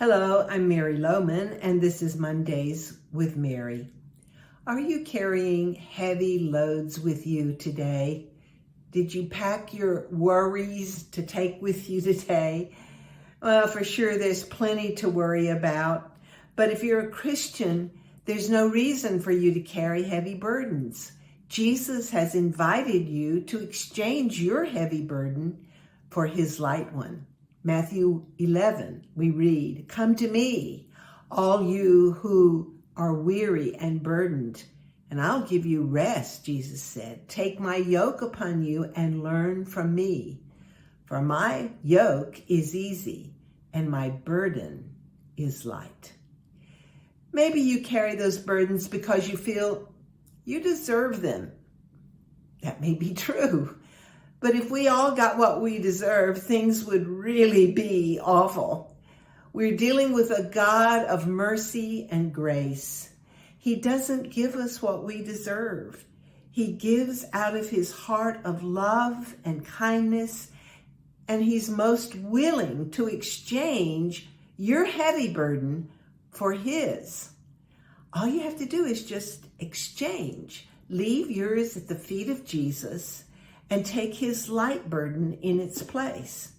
Hello, I'm Mary Lohman, and this is Mondays with Mary. Are you carrying heavy loads with you today? Did you pack your worries to take with you today? Well, for sure, there's plenty to worry about. But if you're a Christian, there's no reason for you to carry heavy burdens. Jesus has invited you to exchange your heavy burden for his light one. Matthew 11, we read, "Come to me, all you who are weary and burdened, and I'll give you rest," Jesus said. "Take my yoke upon you and learn from me. For my yoke is easy and my burden is light." Maybe you carry those burdens because you feel you deserve them. That may be true. But if we all got what we deserve, things would really be awful. We're dealing with a God of mercy and grace. He doesn't give us what we deserve. He gives out of his heart of love and kindness, and he's most willing to exchange your heavy burden for his. All you have to do is just exchange. Leave yours at the feet of Jesus and take his light burden in its place.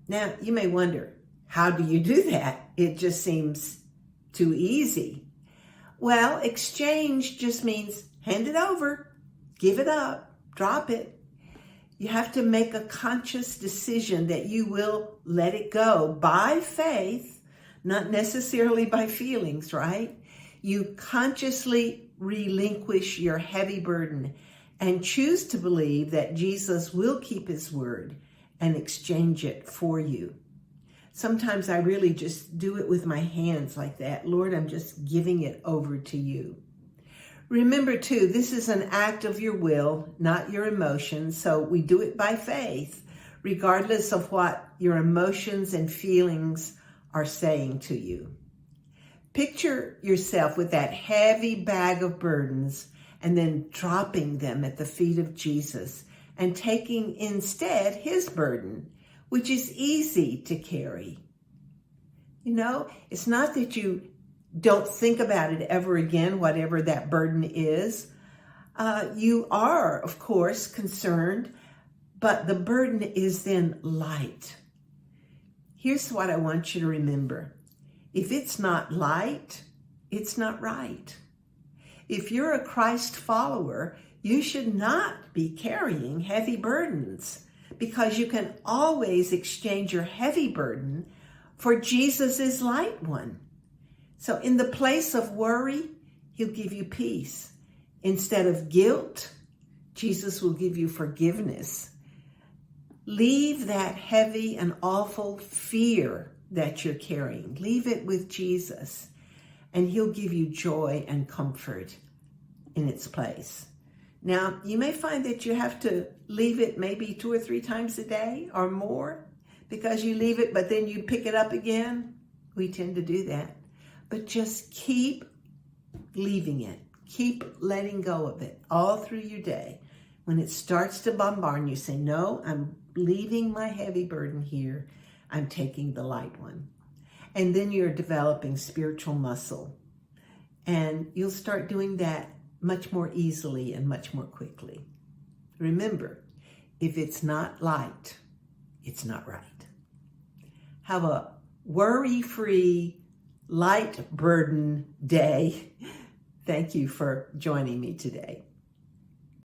Now, you may wonder, how do you do that? It just seems too easy. Well, exchange just means hand it over, give it up, drop it. You have to make a conscious decision that you will let it go by faith, not necessarily by feelings, right? You consciously relinquish your heavy burden and choose to believe that Jesus will keep his word and exchange it for you. Sometimes I really just do it with my hands like that. Lord, I'm just giving it over to you. Remember too, this is an act of your will, not your emotions. So we do it by faith, regardless of what your emotions and feelings are saying to you. Picture yourself with that heavy bag of burdens and then dropping them at the feet of Jesus and taking instead his burden, which is easy to carry. You know, it's not that you don't think about it ever again, whatever that burden is. You are, of course, concerned, but the burden is then light. Here's what I want you to remember. If it's not light, it's not right. If you're a Christ follower, you should not be carrying heavy burdens because you can always exchange your heavy burden for Jesus's light one. So in the place of worry, he'll give you peace. Instead of guilt, Jesus will give you forgiveness. Leave that heavy and awful fear that you're carrying. Leave it with Jesus, and he'll give you joy and comfort in its place. Now, you may find that you have to leave it maybe 2 or 3 times a day or more because you leave it, but then you pick it up again. We tend to do that. But just keep leaving it. Keep letting go of it all through your day. When it starts to bombard you, say, no, I'm leaving my heavy burden here. I'm taking the light one. And then you're developing spiritual muscle. And you'll start doing that much more easily and much more quickly. Remember, if it's not light, it's not right. Have a worry-free, light burden day. Thank you for joining me today.